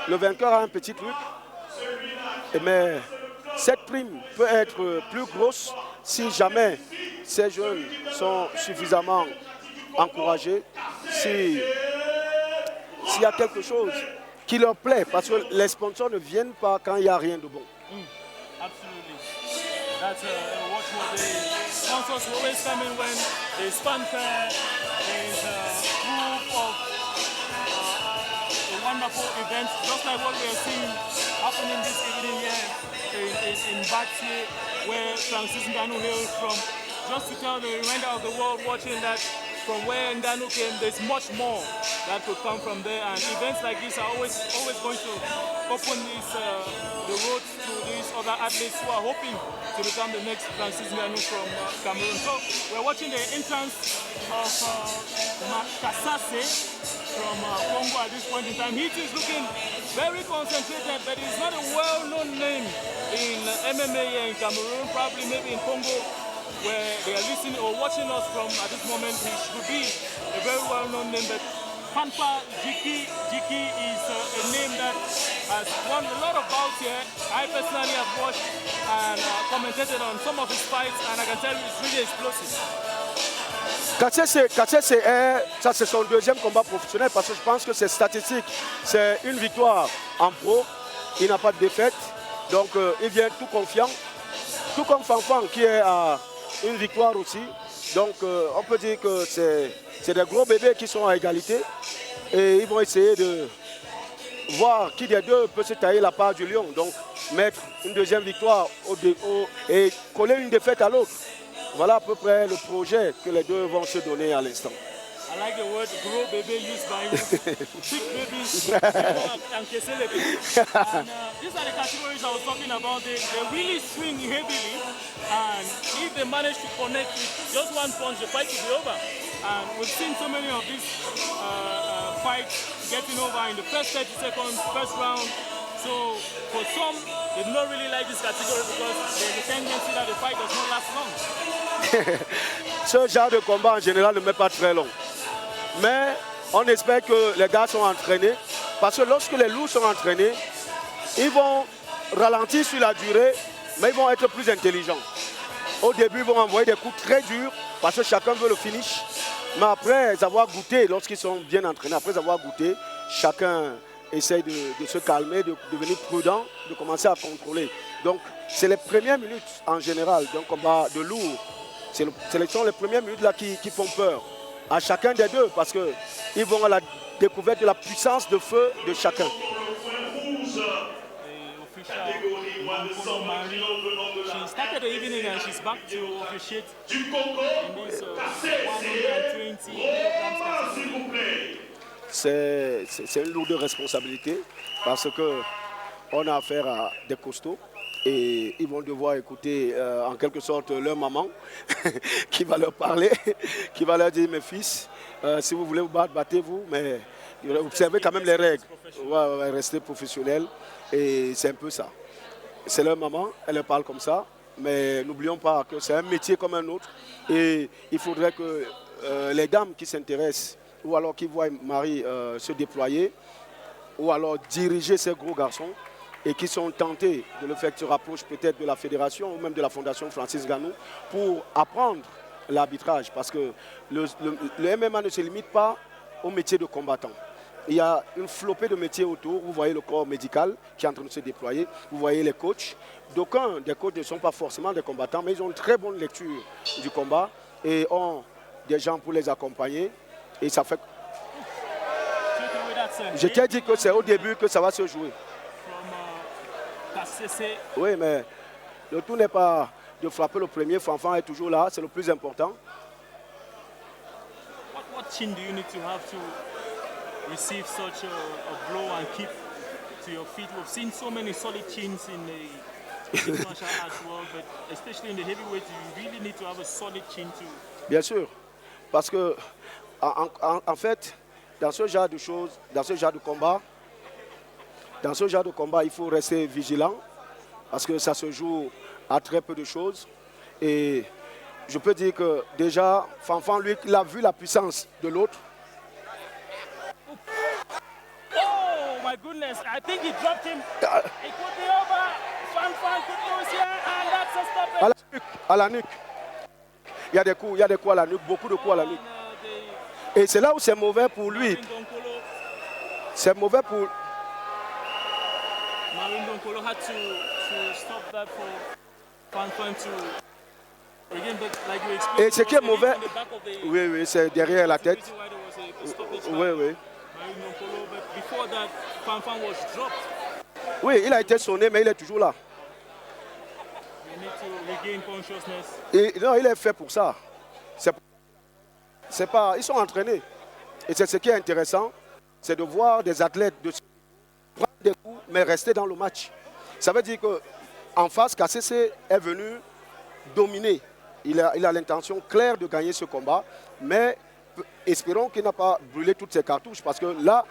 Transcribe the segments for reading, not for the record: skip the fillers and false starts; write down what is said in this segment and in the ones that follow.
le vainqueur a un petit truc, mais cette prime peut être plus grosse si jamais ces jeunes sont suffisamment encouragés, s'il y a quelque chose qui leur plaît, parce que les sponsors ne viennent pas quand il n'y a rien de bon. Absolutely. That's what the sponsors always come in when there's fanfare, there's proof of a wonderful event, just like what we are seeing happening this evening here in Batsy, where Francis Ngannou hails from. Just to tell the remainder of the world watching that from where Ngannou came, there's much more that could come from there, and events like this are always going to open the road to these other athletes who are hoping to become the next Francis Ngannou from Cameroon. So we're watching the entrance of Kasase from Congo at this point in time. He is looking very concentrated, but he's not a well-known name in MMA here in Cameroon, probably maybe in Congo, where they are listening or watching us from at this moment. He should be a very well-known name, but Panpa Jiki is a name that has won a lot of bouts here. I personally have watched and commentated on some of his fights, and I can tell you it's really explosive. Katsese, ça c'est son deuxième combat professionnel parce que je pense que c'est statistique. C'est une victoire en pro, il n'a pas de défaite, donc il vient tout confiant, tout comme Fanfan qui est à une victoire aussi. Donc on peut dire que c'est des gros bébés qui sont à égalité et ils vont essayer de voir qui des deux peut se tailler la part du lion. Donc mettre une deuxième victoire et coller une défaite à l'autre. Voilà à peu près le projet que les deux vont se donner à l'instant. I like the word gros baby used by you. Big babies and Kesele babies. And these are the categories I was talking about. They really swing heavily, and if they manage to connect with just one punch, the fight will be over. And we've seen so many of these fights getting over in the first 30 seconds, first round. So for some, they do not really like this category because there's a tendency that the fight does not last long. Ce genre de combat en général ne met pas très long. Mais on espère que les gars sont entraînés. Parce que lorsque les loups sont entraînés, ils vont ralentir sur la durée, mais ils vont être plus intelligents. Au début, ils vont envoyer des coups très durs parce que chacun veut le finish. Mais après avoir goûté, lorsqu'ils sont bien entraînés, après avoir goûté, chacun essaye de se calmer, de devenir prudent, de commencer à contrôler. Donc, c'est les premières minutes en général d'un combat de lourd. Ce sont les premières minutes là qui font peur à chacun des deux parce qu'ils vont à la découverte de la puissance de feu de chacun. She started the evening and she's back to officiate in this 120 kilograms. C'est une lourde responsabilité parce qu'on a affaire à des costauds et ils vont devoir écouter en quelque sorte leur maman qui va leur parler, qui va leur dire mes fils, si vous voulez vous battre, battez-vous, mais observez quand même les règles, restez professionnels et c'est un peu ça. C'est leur maman, elle leur parle comme ça, mais n'oublions pas que c'est un métier comme un autre et il faudrait que les dames qui s'intéressent ou alors qui voient Marie se déployer, ou alors diriger ces gros garçons, et qui sont tentés de le faire se rapproche peut-être de la fédération ou même de la fondation Francis Ngannou pour apprendre l'arbitrage. Parce que le MMA ne se limite pas au métier de combattant. Il y a une flopée de métiers autour. Vous voyez le corps médical qui est en train de se déployer. Vous voyez les coachs. D'aucuns des coachs ne sont pas forcément des combattants, mais ils ont une très bonne lecture du combat et ont des gens pour les accompagner. Et ça fait... Je t'ai dit que c'est au début que ça va se jouer. Oui, mais le tout n'est pas de frapper le premier. Fanfan est toujours là, c'est le plus important. What chin do you need to have to receive such a blow and keep to your feet? We've seen so many solid chins in the martial arts world, but especially in the heavyweight, you really need to have a solid chin too. Bien sûr, parce que en fait, dans ce genre de choses, dans ce genre de combat, il faut rester vigilant parce que ça se joue à très peu de choses. Et je peux dire que déjà, Fanfan, lui, il a vu la puissance de l'autre. Oh my goodness. I think he dropped him. It could be over. Fan could lose here, and that's a stoppage. À la nuque. Il y a des coups à la nuque, beaucoup de coups à la nuque. Et c'est là où c'est mauvais pour lui. C'est mauvais pour... Marvin Donkolo had to stop that for Fan to... Again, but like you explained, Et ce qui est mauvais... Oui, c'est derrière la tête. Oui. Before that, Fan was dropped. Oui, il a été sonné, mais il est toujours là. You need to regain consciousness. Et, non, il est fait pour ça. C'est pas, ils sont entraînés. Et c'est ce qui est intéressant, c'est de voir des athlètes prendre des coups, mais rester dans le match. Ça veut dire qu'en face, KCC est venu dominer. Il a l'intention claire de gagner ce combat, mais espérons qu'il n'a pas brûlé toutes ses cartouches, parce que là...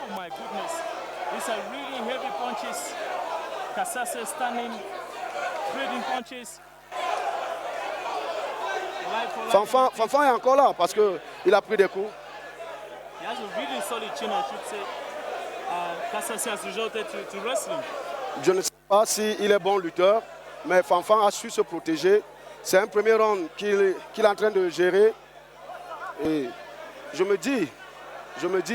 Oh my goodness, these are really heavy punches. Kasase standing, trading punches. Fanfan est encore là, parce qu'il a pris des coups. He has a really solid chin, I should say. Kasase has resorted to wrestling. Je ne sais pas s'il est bon lutteur, mais Fanfan a su se protéger. C'est un premier round qu'il est en train de gérer. Et je me dis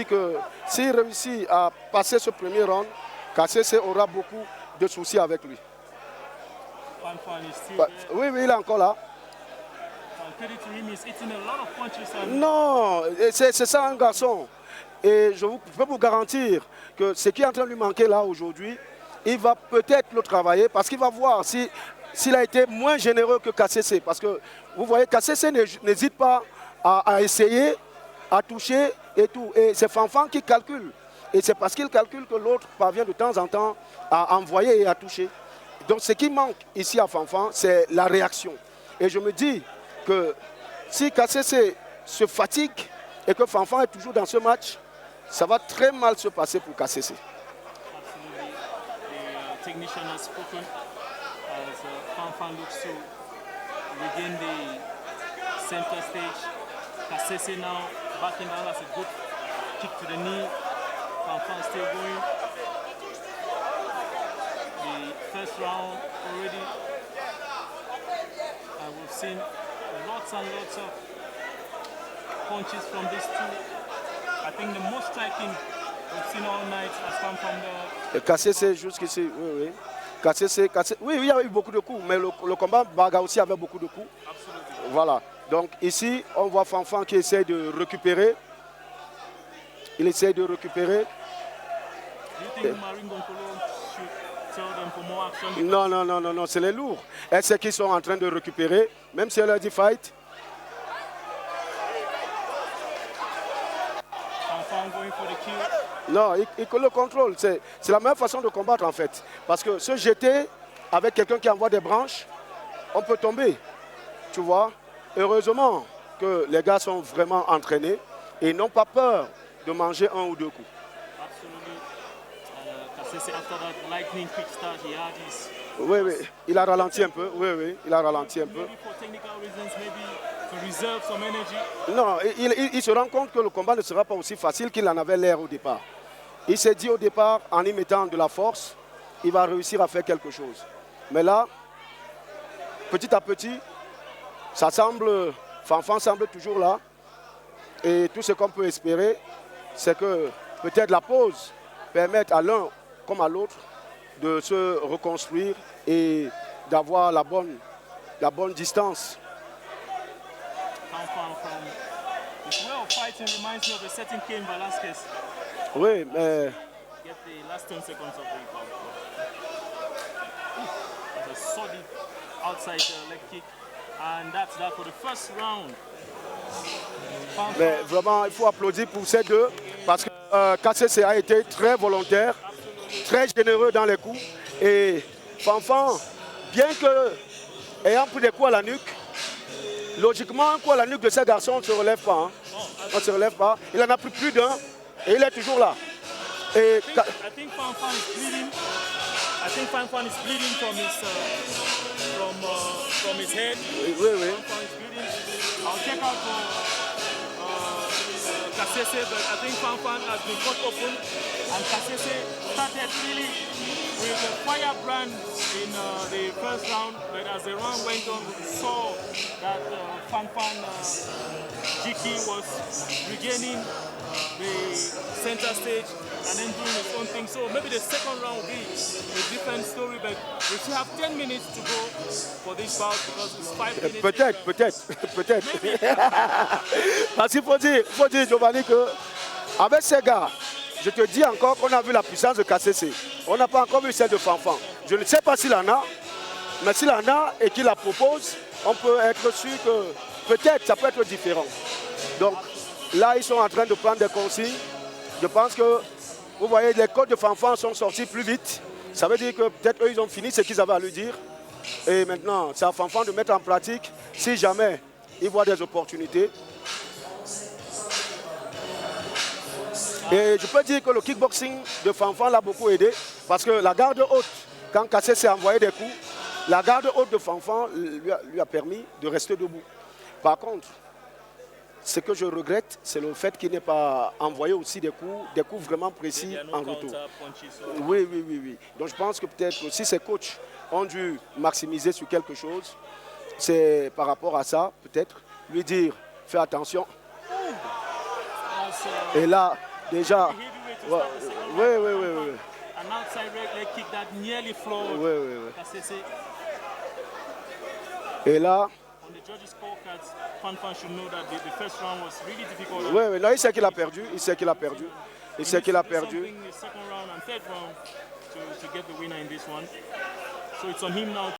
que s'il réussit à passer ce premier round, KCC aura beaucoup de soucis avec lui. Oui, il est encore là. Non, c'est ça un garçon. Et je peux vous garantir que ce qui est en train de lui manquer là aujourd'hui, il va peut-être le travailler parce qu'il va voir s'il a été moins généreux que KCC. Parce que vous voyez, KCC n'hésite pas à essayer, à toucher et tout. Et c'est Fanfan qui calcule. Et c'est parce qu'il calcule que l'autre parvient de temps en temps à envoyer et à toucher. Donc ce qui manque ici à Fanfan, c'est la réaction. Et je me dis que si KCC se fatigue et que Fanfan est toujours dans ce match, ça va très mal se passer pour KCC. Technician has spoken as Fanfan looks to regain the center stage. KCC now backing down as a good kick to the knee. Fanfan still going. The first round already. And we've seen lots and lots of punches from these two. I think the most striking we've seen all night has come from the... KCC jusqu'ici, oui. KCC, oui, il y a eu beaucoup de coups, mais le combat Baga aussi avait beaucoup de coups. Absolument. Voilà. Donc ici, on voit Fanfan qui essaie de récupérer. Il essaie de récupérer. Do you think Marvin Donkolo should tell them for more action? Non, c'est les lourds. Et c'est qu'ils sont en train de récupérer, même si elle a dit fight. Fanfan going for the kill. Non, il le contrôle. C'est la meilleure façon de combattre en fait. Parce que se jeter avec quelqu'un qui envoie des branches, on peut tomber. Tu vois. Heureusement que les gars sont vraiment entraînés et n'ont pas peur de manger un ou deux coups. Oui, il a ralenti un peu. Oui, il a ralenti un peu. Non, il se rend compte que le combat ne sera pas aussi facile qu'il en avait l'air au départ. Il s'est dit au départ, en y mettant de la force, il va réussir à faire quelque chose. Mais là, petit à petit, ça semble, Fanfan semble toujours là. Et tout ce qu'on peut espérer, c'est que peut-être la pause permette à l'un comme à l'autre de se reconstruire et d'avoir la bonne distance. Oui, mais... Mais vraiment, il faut applaudir pour ces deux parce que KCC a été très volontaire, très généreux dans les coups. Et Fanfan, bien que ayant pris des coups à la nuque, logiquement, un coup à la nuque de ces garçons, on ne se relève pas. Hein. On ne se relève pas. Il en a pris plus d'un et il est toujours là. Et I think Fanfan is bleeding. I think Fanfan is bleeding from his head. Oui. Fanfan is bleeding. I'll check out for Kasese, but I think Fanfan has been cut open, and Kasese started really with a firebrand in the first round, but as the round went on, we saw that Fanfan Jiki was regaining the center stage and then doing his own thing. So maybe the second round will be a different story, but we still have 10 minutes to go for this bout because it's 5 minutes. Peut-être. Parce qu'il faut dire, Giovanni, que avec ces gars, je te dis encore qu'on a vu la puissance de KCC. On n'a pas encore vu celle de Fanfan. Je ne sais pas s'il en a, mais s'il en a et qu'il la propose, on peut être sûr que peut-être ça peut être différent. Donc là, ils sont en train de prendre des consignes. Je pense que, vous voyez, les codes de Fanfan sont sortis plus vite. Ça veut dire que peut-être eux, ils ont fini ce qu'ils avaient à lui dire. Et maintenant, c'est à Fanfan de mettre en pratique si jamais il voit des opportunités. Et je peux dire que le kickboxing de Fanfan l'a beaucoup aidé parce que la garde haute, quand Kassé s'est envoyé des coups, la garde haute de Fanfan lui a permis de rester debout. Par contre, ce que je regrette, c'est le fait qu'il n'ait pas envoyé aussi des coups vraiment précis en retour. Oui. Donc je pense que peut-être que si ces coachs ont dû maximiser sur quelque chose, c'est par rapport à ça, peut-être, lui dire, fais attention. Et là, déjà, oui. An outside leg kick that nearly floored Kasese. Et là, on the judges' scorecards, Fanfan should know that the first round was really difficult. Oui, non, il sait qu'il a perdu. Il sait qu'il a perdu. The second round and third round to get the winner in this one. So it's on him now.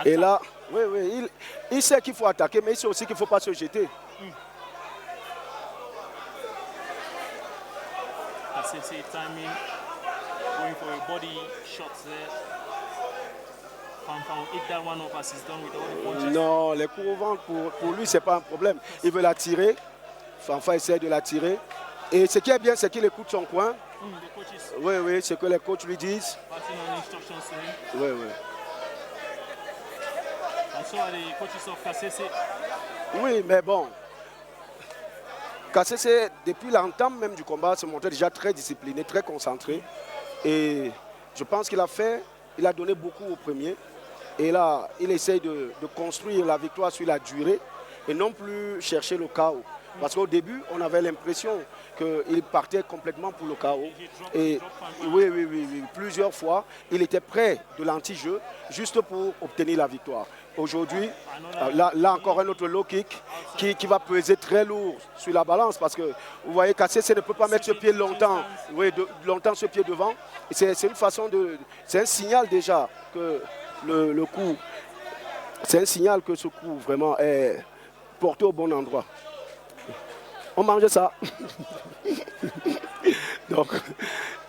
Et là, oui, il sait qu'il faut attaquer, mais il sait aussi qu'il ne faut pas se jeter. Kasese timing, going for a body shot there. Fanfan hit that one up as he's done with all the punches. Non, les coups au ventre, pour lui, ce n'est pas un problème. Il veut la tirer. Fanfan essaie de la tirer. Et ce qui est bien, c'est qu'il écoute son coin. Oui, c'est ce que les coachs lui disent. Passing on instructions to him. Oui. And so are the coaches of Kasese. Oui, mais bon. Kasese, depuis l'entame même du combat, se montrait déjà très discipliné, très concentré. Et je pense qu'il a donné beaucoup au premier. Et là, il essaye de construire la victoire sur la durée et non plus chercher le chaos. Parce qu'au début, on avait l'impression qu'il partait complètement pour le chaos. Et oui, plusieurs fois, il était près de l'anti-jeu juste pour obtenir la victoire. Aujourd'hui, là encore un autre low kick qui va peser très lourd sur la balance parce que vous voyez Kasese ne peut pas mettre ce pied longtemps, longtemps ce pied devant. C'est une façon c'est un signal déjà que le coup, c'est un signal que ce coup vraiment est porté au bon endroit. On mange ça. Donc,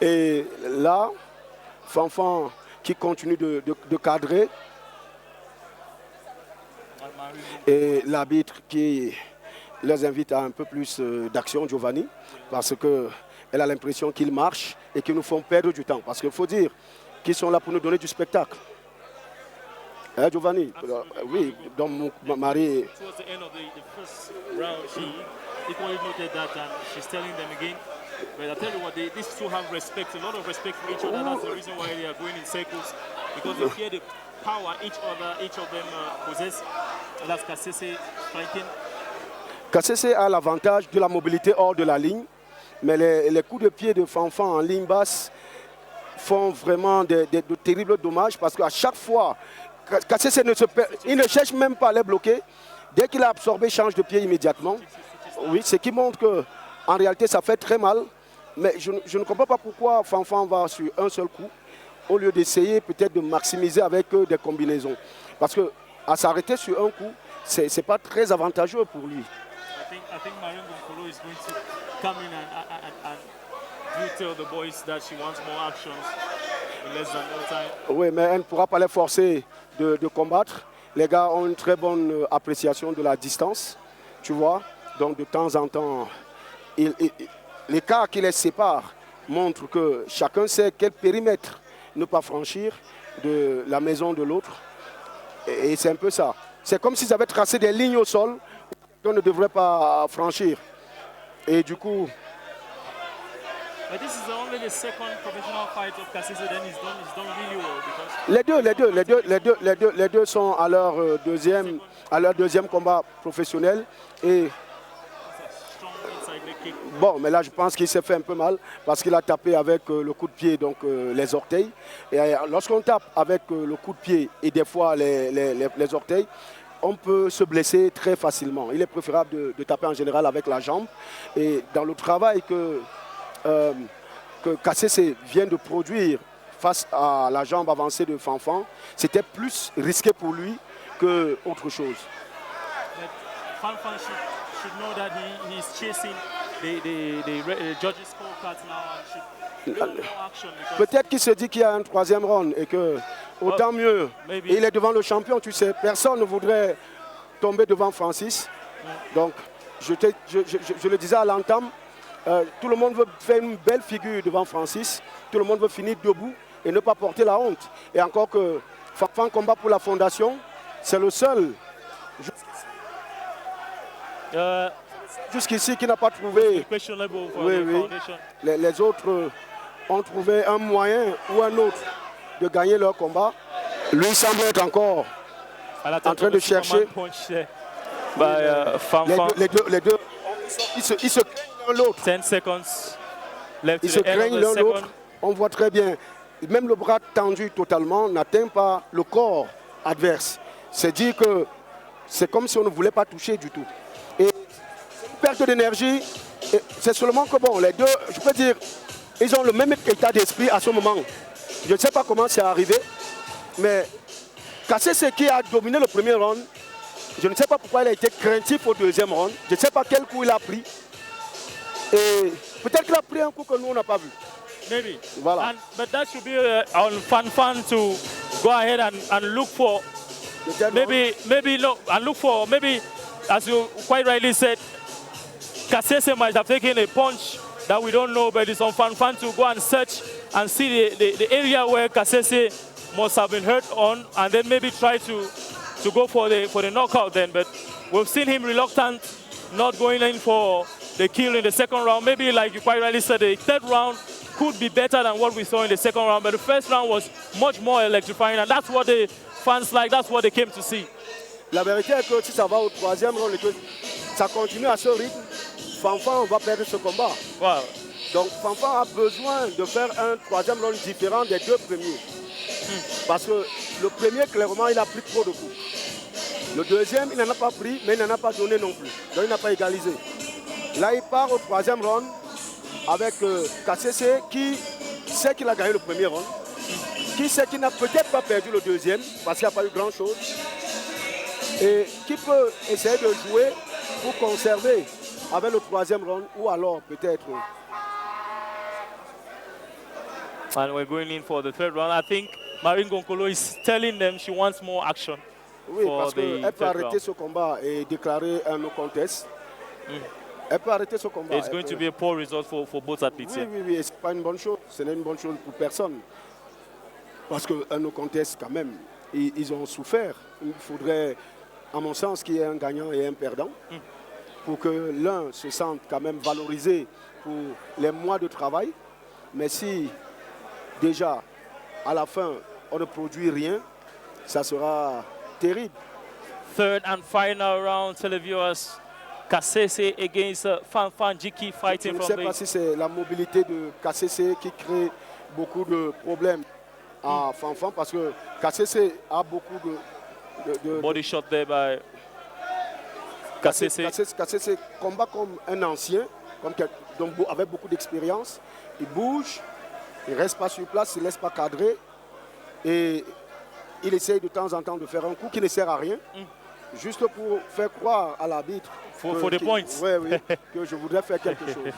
et là, Fanfan qui continue de cadrer. Et l'arbitre qui les invite à un peu plus d'action, Giovanni, parce qu'elle a l'impression qu'ils marchent et qu'ils nous font perdre du temps. Parce qu'il faut dire qu'ils sont là pour nous donner du spectacle. Hein, Giovanni? Oui, donc mon mari... Towards the end of the first round, she equally noted that and she's telling them again. But I tell you what, these two have respect, a lot of respect for each other. That's the reason why they are going in circles. Because they hear the power each of them possess. And that's Kasese striking. Kasese a l'avantage de la mobilité hors de la ligne. Mais les coups de pied de Fanfan en ligne basse font vraiment de terribles dommages. Parce qu'à chaque fois... Kasese il ne cherche même pas à les bloquer. Dès qu'il a absorbé, il change de pied immédiatement. Oui, ce qui montre qu'en réalité, ça fait très mal. Mais je ne comprends pas pourquoi Fanfan va sur un seul coup, au lieu d'essayer peut-être de maximiser avec des combinaisons. Parce qu'à s'arrêter sur un coup, ce n'est pas très avantageux pour lui. I think Marion Gonkolo is going to come in and tell the boys that she wants more actions in less than no time. Oui, mais elle ne pourra pas les forcer de combattre. Les gars ont une très bonne appréciation de la distance, tu vois. Donc de temps en temps, l'écart qui les sépare montre que chacun sait quel périmètre ne pas franchir de la maison de l'autre. Et c'est un peu ça. C'est comme s'ils avaient tracé des lignes au sol qu'on ne devrait pas franchir. Et du coup... But this is only the second professional fight of Kasese, then he's done really well. Because les deux sont à leur deuxième combat professionnel. Et bon, mais là je pense qu'il s'est fait un peu mal parce qu'il a tapé avec le coup de pied, donc les orteils. Et lorsqu'on tape avec le coup de pied et des fois les orteils, on peut se blesser très facilement. Il est préférable de taper en général avec la jambe. Et dans le travail que Kasese vient de produire face à la jambe avancée de Fanfan, c'était plus risqué pour lui qu'autre chose. Fanfan should know that he is chasing the judges' scorecards now and should do more action. Peut-être qu'il se dit qu'il y a un troisième round et que autant mieux. Il est devant le champion, tu sais. Personne ne voudrait tomber devant Francis. Donc, je le disais à l'entame, tout le monde veut faire une belle figure devant Francis. Tout le monde veut finir debout et ne pas porter la honte. Et encore que Fanfan combat pour la fondation, c'est le seul jusqu'ici qui n'a pas trouvé. Les autres ont trouvé un moyen ou un autre de gagner leur combat. Lui semble être encore en train de chercher. Les deux, ils se craignent l'un l'autre. 10 seconds left. Ils se craignent l'un l'autre. On voit très bien. Même le bras tendu totalement n'atteint pas le corps adverse. C'est dire que c'est comme si on ne voulait pas toucher du tout. Et c'est une perte d'énergie. C'est seulement que bon, les deux, je peux dire, ils ont le même état d'esprit à ce moment. Je ne sais pas comment c'est arrivé, mais KCC qui a dominé le premier round, je ne sais pas pourquoi il a été craintif au deuxième round. Je ne sais pas quel coup il a pris. Et peut-être qu'il a pris un coup que nous, on n'a pas vu. Maybe. Voilà. But that should be on Fan to go ahead and look for maybe as you quite rightly said, KCC might have taken a punch that we don't know, but it's on Fan to go and search and see the area where KCC must have been hurt on, and then maybe try to go for the knockout then. But we've seen him reluctant, not going in for the kill in the second round. Maybe, like you quite rightly said, the third round could be better than what we saw in the second round, but the first round was much more electrifying, and that's what the fans like, that's what they came to see. La vérité est que si ça va au troisième round et que ça continue à ce rythme, Fanfan va perdre ce combat. Wow. Donc Fanfan a besoin de faire un troisième round différent des deux premiers. Parce que le premier, clairement, il a pris trop de coups. Le deuxième, il n'en a pas pris, mais il n'en a pas donné non plus. Donc il n'a pas égalisé. Là, il part au troisième round avec KCC qui sait qu'il a gagné le premier round, qui sait qu'il n'a peut-être pas perdu le deuxième parce qu'il n'y a pas eu grand-chose, et qui peut essayer de jouer pour conserver avec le troisième round ou alors peut-être... And we're going in for the third round. I think Marine Gonkolo is telling them she wants more action. Oui, parce qu'elle peut arrêter ce combat et déclarer un no contest. Elle peut arrêter ce combat. It's going to be a poor result for both athletes. Oui, c'est pas une bonne chose. Ce n'est une bonne chose pour personne. Parce qu'un no contest, quand même, ils ont souffert. Il faudrait, à mon sens, qu'il y ait un gagnant et un perdant pour que l'un se sente quand même valorisé pour les mois de travail. Mais si déjà, à la fin, on ne produit rien, ça sera terrible. Third and final round, televiewers. KCC against Fanfan Jiki fighting from the... Je ne sais pas si c'est la mobilité de KCC qui crée beaucoup de problèmes à Fanfan, parce que KCC a beaucoup de body shot there by KCC. KCC combat comme un ancien, donc avec beaucoup d'expérience. Il bouge, il ne reste pas sur place, il ne laisse pas cadrer. Et il essaye de temps en temps de faire un coup qui ne sert à rien, juste pour faire croire à l'arbitre for the points. Oui, que je voudrais faire quelque chose.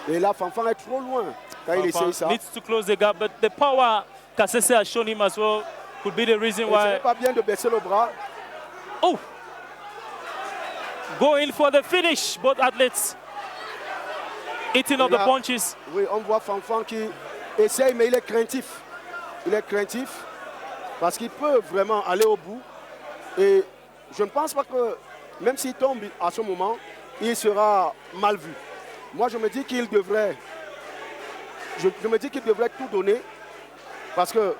Et là, Fanfan est trop loin quand il essaye ça. Needs to close the gap, but the power KCC has shown him as well could be the reason why. C'est pas bien de baisser le bras. Oh! Going for the finish, both athletes eating up the punches. Oui, on voit Fanfan qui essaye, mais il est craintif. Il est craintif parce qu'il peut vraiment aller au bout. Et je ne pense pas que, même s'il tombe à ce moment, il sera mal vu. Moi, je me dis qu'il devrait, tout donner, parce que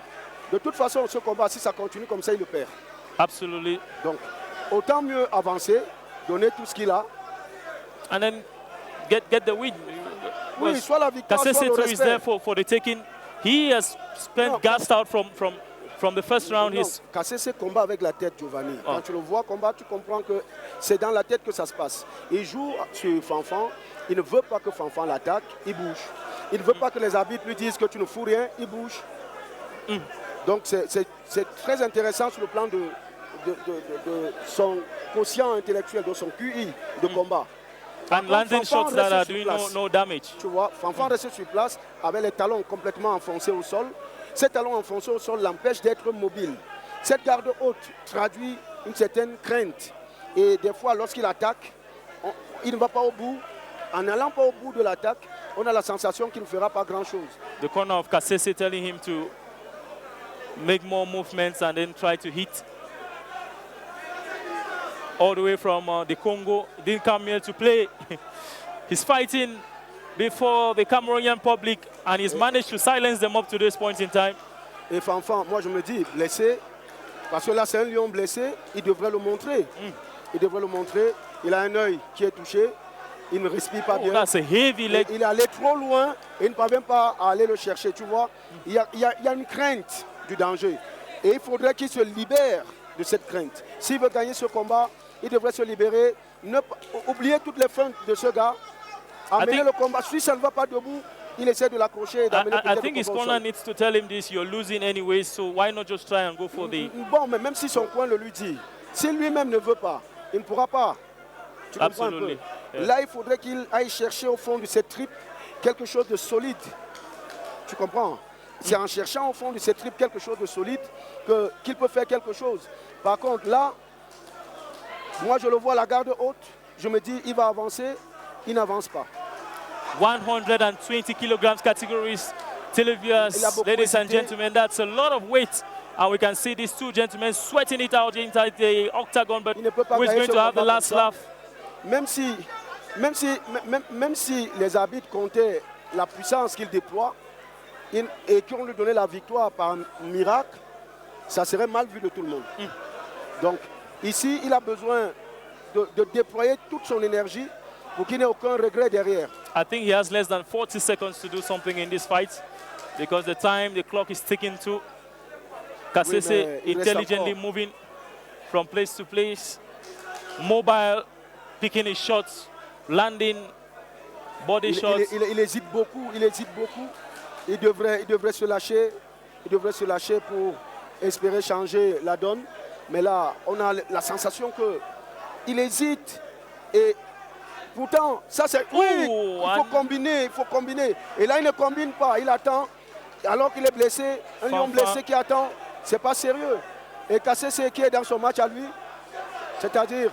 de toute façon, ce combat, si ça continue comme ça, il le perd. Absolutely. Donc, autant mieux avancer, donner tout ce qu'il a. And then get the win. Oui, soit la victoire, soit le respect. Is there for the taking. He has spent gassed out from the first round. KCC combat avec la tête, Giovanni. Quand tu le vois combattre, tu comprends que c'est dans la tête que ça se passe. Il joue sur Fanfan. Il ne veut pas que Fanfan l'attaque, il bouge. Il ne veut pas que les arbitres lui disent que tu ne fous rien, il bouge. Donc c'est très intéressant sur le plan de son quotient intellectuel, de son QI de combat. And landing shots that are doing no damage. Tu vois, Fanfan reste sur place avec les talons complètement enfoncés au sol. Ces talons enfoncés au sol l'empêchent d'être mobile. Cette garde haute traduit une certaine crainte. Et des fois, lorsqu'il attaque, il ne va pas au bout. En n'allant pas au bout de l'attaque, on a la sensation qu'il ne fera pas grand-chose. The corner of KCC telling him to make more movements and then try to hit. All the way from the Congo, didn't come here to play. He's fighting before the Cameroonian public and he's managed to silence them up to this point in time. Et Fanfan, moi je me dis, blessé, parce que là c'est un lion blessé, il devrait le montrer. Il devrait le montrer. Il a un œil qui est touché, il ne respire pas bien. That's a heavy leg. Il est allé trop loin et il ne parvient pas à aller le chercher, tu vois. Il y a une crainte du danger. Et il faudrait qu'il se libère de cette crainte. S'il veut gagner ce combat, il devrait se libérer, oublier toutes les feintes de ce gars, amener le combat. Si ça ne va pas debout, il essaie de l'accrocher et d'amener I peut-être think le his combat au corner sol. needs to tell him this. You're losing anyway, so why not just try and go for the... Bon, mais même si son coin le lui dit, si lui-même ne veut pas, il ne pourra pas. Tu comprends un peu? Absolutely. Yeah. Là, il faudrait qu'il aille chercher au fond de cette tripe quelque chose de solide. Tu comprends? C'est en cherchant au fond de cette tripe quelque chose de solide qu'il peut faire quelque chose. Par contre, là, moi, je le vois à la garde haute. Je me dis, il va avancer. Il n'avance pas. 120 kilograms categories. Televiewers, ladies and gentlemen, that's a lot of weight. And we can see these two gentlemen sweating it out inside the octagon, but who is going to have the last laugh? Même si les arbitres comptaient la puissance qu'il déploie et qu'on lui donnait la victoire par miracle, ça serait mal vu de tout le monde. Donc ici, il a besoin de déployer toute son énergie pour qu'il n'ait aucun regret derrière. I think he has less than 40 seconds to do something in this fight because the clock is ticking too. Kasese intelligently moving from place to place, mobile, picking his shots, landing body shots. Il hésite beaucoup, Il devrait se lâcher. Il devrait se lâcher pour espérer changer la donne. Mais là, on a la sensation qu'il hésite. Et pourtant, ça c'est... Oui, il faut combiner. Et là, il ne combine pas. Il attend. Alors qu'il est blessé, un lion blessé qui attend, c'est pas sérieux. Et Kasese qui est dans son match à lui, c'est-à-dire,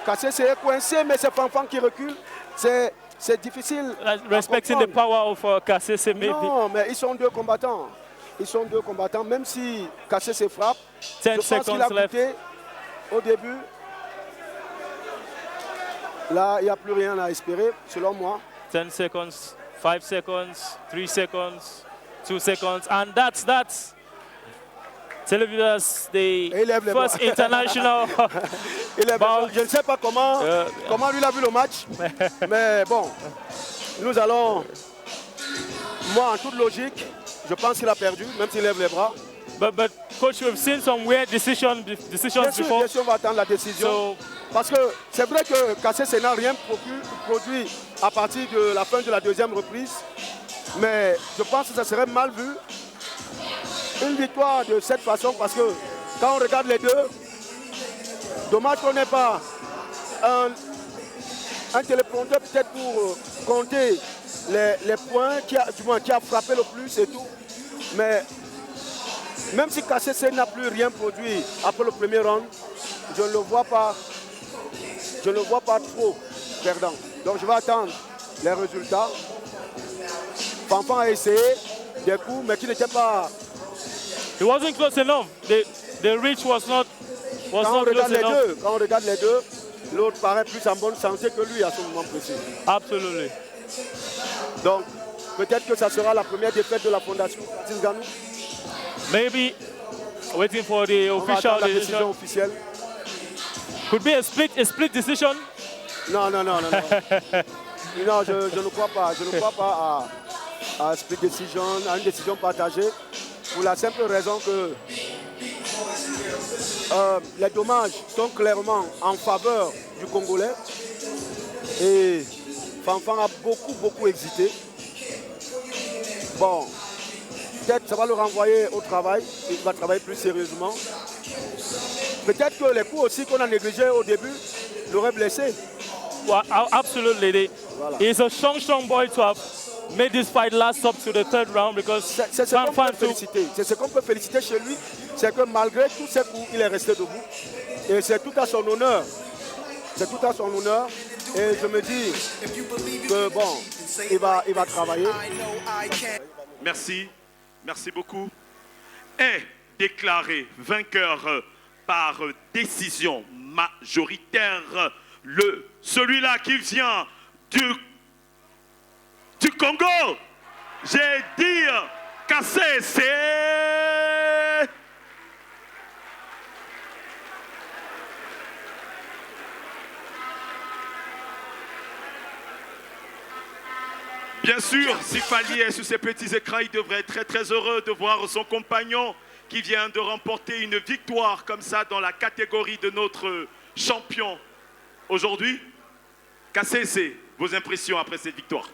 Kasese est coincé, mais c'est Fanfan qui recule. C'est difficile. Respecting the power of Kasese, maybe. Non, mais ils sont deux combattants. Même si Kasese frappe, 10 je pense qu'il a goûté au début. Là, il n'y a plus rien à espérer, selon moi. 10 seconds, 5 seconds, 3 seconds, 2 seconds, and that's Televiewers, the first international bout. Je ne sais pas comment lui il a vu le match, mais bon, nous allons, moi en toute logique, je pense qu'il a perdu, même s'il lève les bras. But coach, we've seen some weird decisions before. Bien sûr, on va attendre la décision. Parce que c'est vrai que Kasese n'a rien produit à partir de la fin de la deuxième reprise, mais je pense que ça serait mal vu. Une victoire de cette façon, parce que quand on regarde les deux, dommage qu'on n'ait pas un téléprompteur peut-être pour compter les points qui a frappé le plus et tout. Mais même si Kasese n'a plus rien produit après le premier round, je ne le vois pas trop perdant. Donc je vais attendre les résultats. Fanfan a essayé des coups, mais qui n'étaient pas... It wasn't close enough. The reach was not close enough. Quand on regarde les deux, l'autre paraît plus en bonne santé que lui à ce moment précis. Absolutely. Donc, peut-être que ça sera la première défaite de la Fondation Francis Ngannou. Maybe waiting for the official décision officielle. Could be a split decision. Non. Non, je ne crois pas. Je ne crois pas à split decision, à une décision partagée. Pour la simple raison que les dommages sont clairement en faveur du Congolais. Et Fanfan a beaucoup hésité. Bon, peut-être ça va le renvoyer au travail. Il va travailler plus sérieusement. Peut-être que les coups aussi qu'on a négligés au début l'auraient blessé. Well, absolutely. Voilà. He's a strong boy to have made this fight last up to the third round because c'est ce qu'on peut féliciter chez lui, c'est que malgré tous ces coups, il est resté debout. Et c'est tout à son honneur. Et je me dis que bon, il va travailler. Merci beaucoup. Est déclaré vainqueur par décision majoritaire celui-là qui vient du Congo. J'ai dit Kasese. Bien sûr, si Fali est sur ses petits écrans, il devrait être très heureux de voir son compagnon qui vient de remporter une victoire comme ça dans la catégorie de notre champion aujourd'hui. Kasese, vos impressions après cette victoire?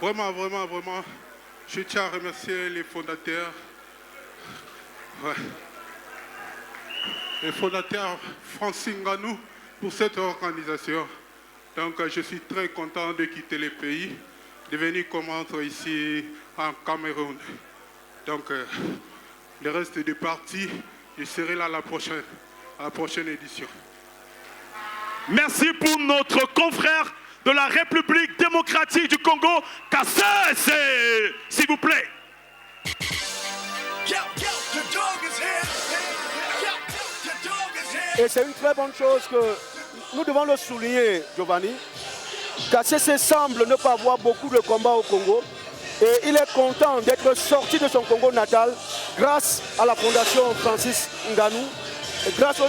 Vraiment, je tiens à remercier les fondateurs. Ouais. Les fondateurs Francis Ngannou pour cette organisation. Donc je suis très content de quitter le pays, de venir combattre ici en Cameroun. Donc le reste du parti, je serai là à la prochaine édition. Merci pour notre confrère de la République démocratique du Congo, Kasese, s'il vous plaît. Et c'est une très bonne chose que nous devons le souligner, Giovanni. Kasese semble ne pas avoir beaucoup de combats au Congo. Et il est content d'être sorti de son Congo natal grâce à la fondation Francis Ngannou et grâce au